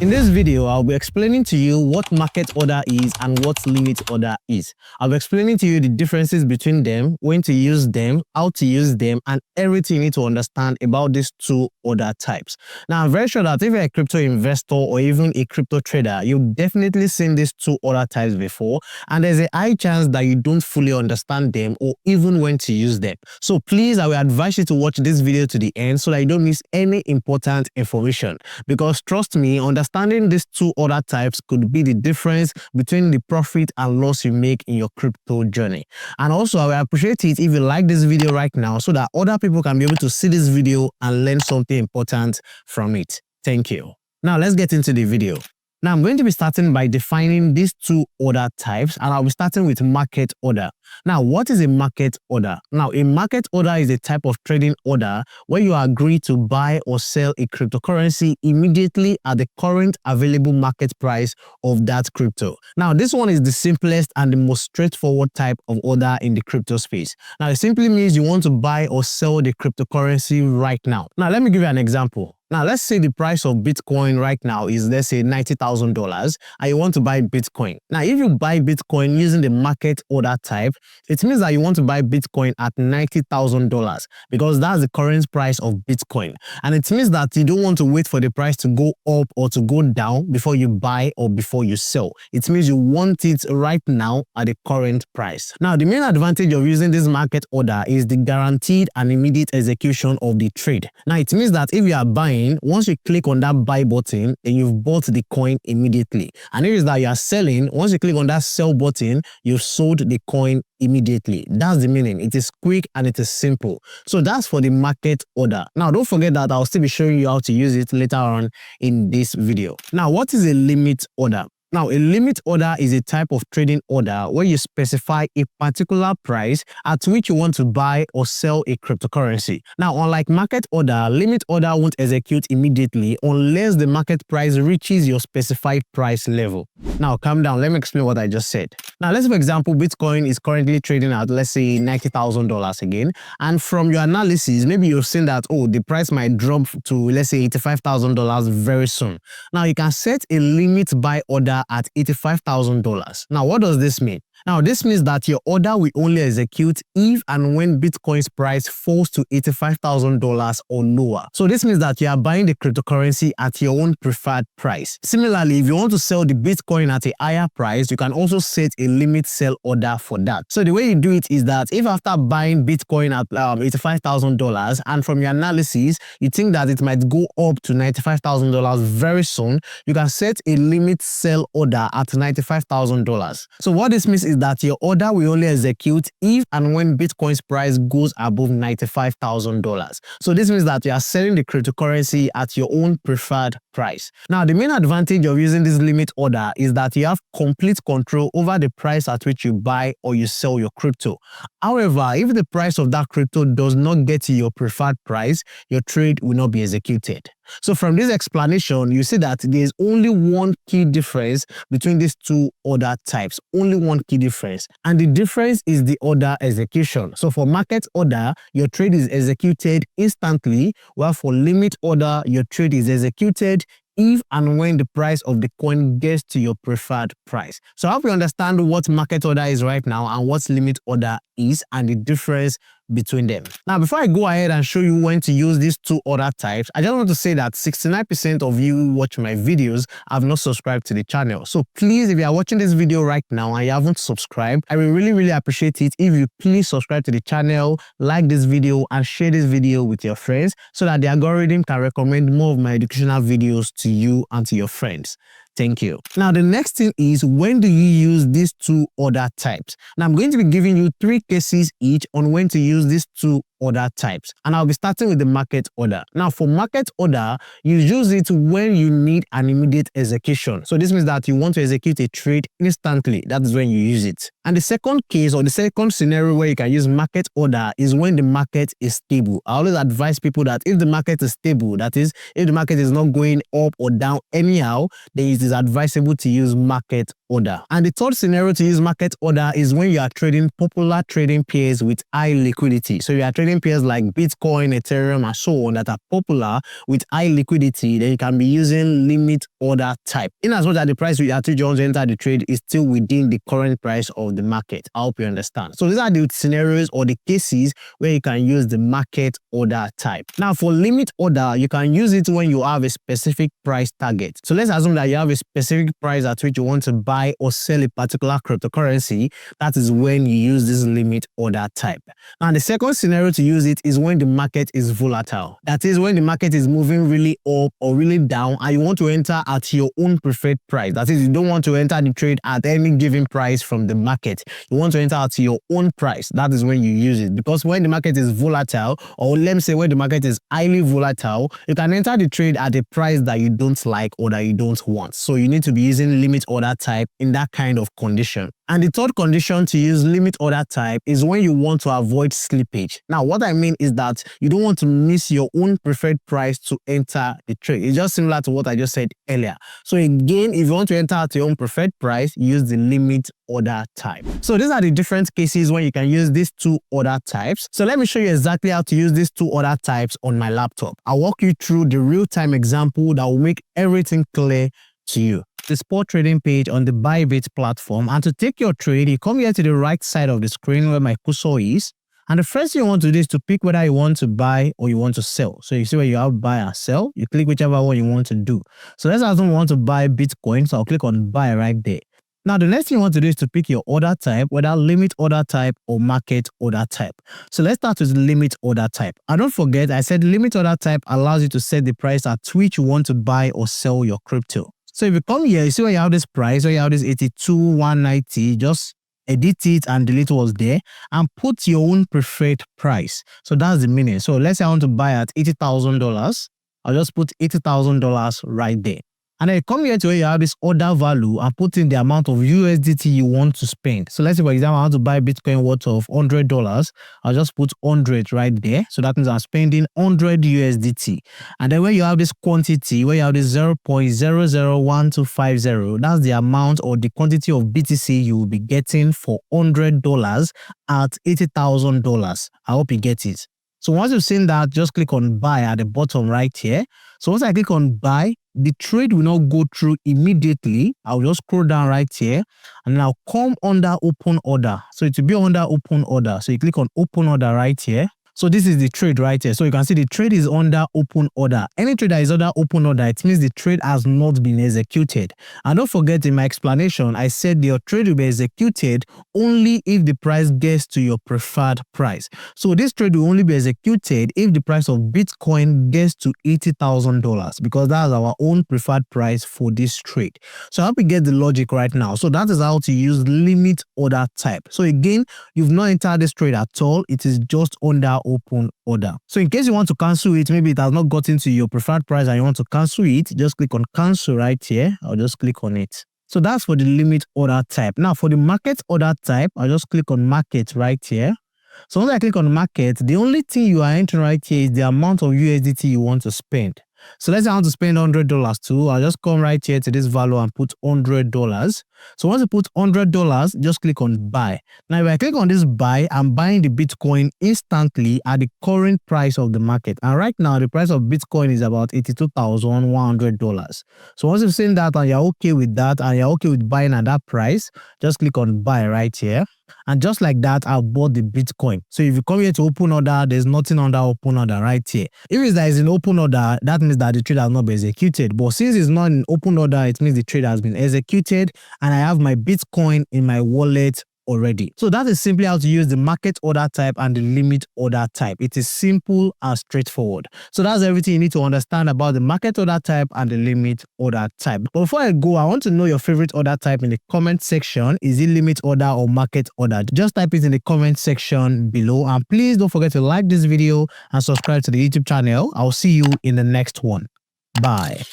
In this video, I'll be explaining to you what market order is and what limit order is. I'll be explaining to you the differences between them, when to use them, how to use them, and everything you need to understand about these two order types. Now, I'm very sure that if you're a crypto investor or even a crypto trader, you've definitely seen these two order types before, and there's a high chance that you don't fully understand them or even when to use them. So please, I will advise you to watch this video to the end so that you don't miss any important information, because trust me, understanding these two order types could be the difference between the profit and loss you make in your crypto journey. And also, I will appreciate it if you like this video right now so that other people can be able to see this video and learn something important from it. Thank you. Now let's get into the video. Now, I'm going to be starting by defining these two order types, and I'll be starting with market order. Now, what is a market order? Now, a market order is a type of trading order where you agree to buy or sell a cryptocurrency immediately at the current available market price of that crypto. Now, this one is the simplest and the most straightforward type of order in the crypto space. Now, it simply means you want to buy or sell the cryptocurrency right now. Now, let me give you an example. Now, let's say the price of Bitcoin right now is, let's say, $90,000 and you want to buy Bitcoin. Now, if you buy Bitcoin using the market order type, it means that you want to buy Bitcoin at $90,000 because that's the current price of Bitcoin. And it means that you don't want to wait for the price to go up or to go down before you buy or before you sell. It means you want it right now at the current price. Now, the main advantage of using this market order is the guaranteed and immediate execution of the trade. Now, it means that if you are buying, once you click on that buy button, then you've bought the coin immediately. And if it's that you are selling, once you click on that sell button, you've sold the coin immediately. That's the meaning. It is quick and it is simple. So that's for the market order. Now, don't forget that I'll still be showing you how to use it later on in this video. Now, what is a limit order? Now, a limit order is a type of trading order where you specify a particular price at which you want to buy or sell a cryptocurrency. Now, unlike market order, limit order won't execute immediately unless the market price reaches your specified price level. Now, calm down. Let me explain what I just said. Now, let's, for example, Bitcoin is currently trading at, let's say, $90,000 again. And from your analysis, maybe you've seen that, oh, the price might drop to, let's say, $85,000 very soon. Now, you can set a limit buy order at $85,000. Now, what does this mean? Now, this means that your order will only execute if and when Bitcoin's price falls to $85,000 or lower. So this means that you are buying the cryptocurrency at your own preferred price. Similarly, if you want to sell the Bitcoin at a higher price, you can also set a limit sell order for that. So the way you do it is that if after buying Bitcoin at $85,000 and from your analysis, you think that it might go up to $95,000 very soon, you can set a limit sell order at $95,000. So what this means is that your order will only execute if and when Bitcoin's price goes above $95,000. So this means that you are selling the cryptocurrency at your own preferred price. Now, the main advantage of using this limit order is that you have complete control over the price at which you buy or you sell your crypto. However, if the price of that crypto does not get to your preferred price, your trade will not be executed. So from this explanation, you see that there is only one key difference between these two order types. Only one key difference. And the difference is the order execution. So for market order, your trade is executed instantly, while for limit order, your trade is executed if and when the price of the coin gets to your preferred price. So I hope you understand what market order is right now and what limit order is and the difference between them. Now, before I go ahead and show you when to use these two order types, I just want to say that 69% of you who watch my videos have not subscribed to the channel. So please, if you are watching this video right now and you haven't subscribed, I will really appreciate it if you please subscribe to the channel, like this video, and share this video with your friends so that the algorithm can recommend more of my educational videos to you and to your friends. Thank you. Now, the next thing is, when do you use these two order types? Now, I'm going to be giving you 3 cases each on when to use these two order types. And I'll be starting with the market order. Now, for market order, you use it when you need an immediate execution. So this means that you want to execute a trade instantly. That is when you use it. And the second case, or the second scenario where you can use market order, is when the market is stable. I always advise people that if the market is stable, that is, if the market is not going up or down anyhow, then it is advisable to use market order. And the third scenario to use market order is when you are trading popular trading pairs with high liquidity. So you are trading trading pairs like Bitcoin, Ethereum, and so on that are popular with high liquidity, then you can be using limit order type. In as much as the price at which you want to enter the trade is still within the current price of the market. I hope you understand. So these are the scenarios or the cases where you can use the market order type. Now for limit order, you can use it when you have a specific price target. So let's assume that you have a specific price at which you want to buy or sell a particular cryptocurrency. That is when you use this limit order type. Now the second scenario to use it is when the market is volatile. That is when the market is moving really up or really down and you want to enter at your own preferred price. That is, you don't want to enter the trade at any given price from the market. You want to enter at your own price. That is when you use it, because when the market is volatile, or let me say when the market is highly volatile, you can enter the trade at a price that you don't like or that you don't want. So you need to be using limit order type in that kind of condition. And the third condition to use limit order type is when you want to avoid slippage. Now, what I mean is that you don't want to miss your own preferred price to enter the trade. It's just similar to what I just said earlier. So again, if you want to enter at your own preferred price, use the limit order type. So these are the different cases when you can use these two order types. So let me show you exactly how to use these two order types on my laptop. I'll walk you through the real-time example that will make everything clear to you. The spot trading page on the Bybit platform, and to take your trade, you come here to the right side of the screen where my cursor is, and the first thing you want to do is to pick whether you want to buy or you want to sell. So you see where you have buy and sell, you click whichever one you want to do. So let's assume we want to buy Bitcoin, so I'll click on buy right there. Now, the next thing you want to do is to pick your order type, whether limit order type or market order type. So let's start with limit order type. And don't forget, I said limit order type allows you to set the price at which you want to buy or sell your crypto. So if you come here, you see where you have this price, where you have this 82,190, just edit it and delete what's there and put your own preferred price. So that's the meaning. So let's say I want to buy at $80,000. I'll just put $80,000 right there. And then you come here to where you have this order value and put in the amount of USDT you want to spend. So let's say, for example, I want to buy Bitcoin worth of $100. I'll just put 100 right there. So that means I'm spending 100 USDT. And then when you have this quantity, where you have this 0.001250, that's the amount or the quantity of BTC you will be getting for $100 at $80,000. I hope you get it. So once you've seen that, just click on buy at the bottom right here. So once I click on buy, the trade will not go through immediately. I'll just scroll down right here and I'll come under open order. So it will be under open order. So you click on open order right here. So this is the trade right here. So you can see the trade is under open order. Any trade that is under open order, it means the trade has not been executed. And don't forget, in my explanation, I said your trade will be executed only if the price gets to your preferred price. So this trade will only be executed if the price of Bitcoin gets to $80,000, because that's our own preferred price for this trade. So I hope you get the logic right now. So that is how to use limit order type. So again, you've not entered this trade at all. It is just under open order. So in case you want to cancel it, maybe it has not gotten to your preferred price and you want to cancel it, just click on cancel right here. I'll just click on it. So that's for the limit order type. Now for the market order type, I'll just click on market right here. So once I click on market, the only thing you are entering right here is the amount of USDT you want to spend. So let's say I want to spend $100 too. I'll just come right here to this value and put $100. So once you put $100, just click on buy. Now, if I click on this buy, I'm buying the Bitcoin instantly at the current price of the market. And right now, the price of Bitcoin is about $82,100. So once you've seen that and you're okay with that and you're okay with buying at that price, just click on buy right here. And just like that, I've bought the Bitcoin. So if you come here to open order, there's nothing under open order right here. If it's that is in open order, that means that the trade has not been executed. But since it's not in open order, it means the trade has been executed and I have my Bitcoin in my wallet already. So that is simply how to use the market order type and the limit order type. It is simple and straightforward. So that's everything you need to understand about the market order type and the limit order type. But before I go, I want to know your favorite order type in the comment section. Is it limit order or market order? Just type it in the comment section below. And please don't forget to like this video and subscribe to the YouTube channel. I'll see you in the next one. Bye.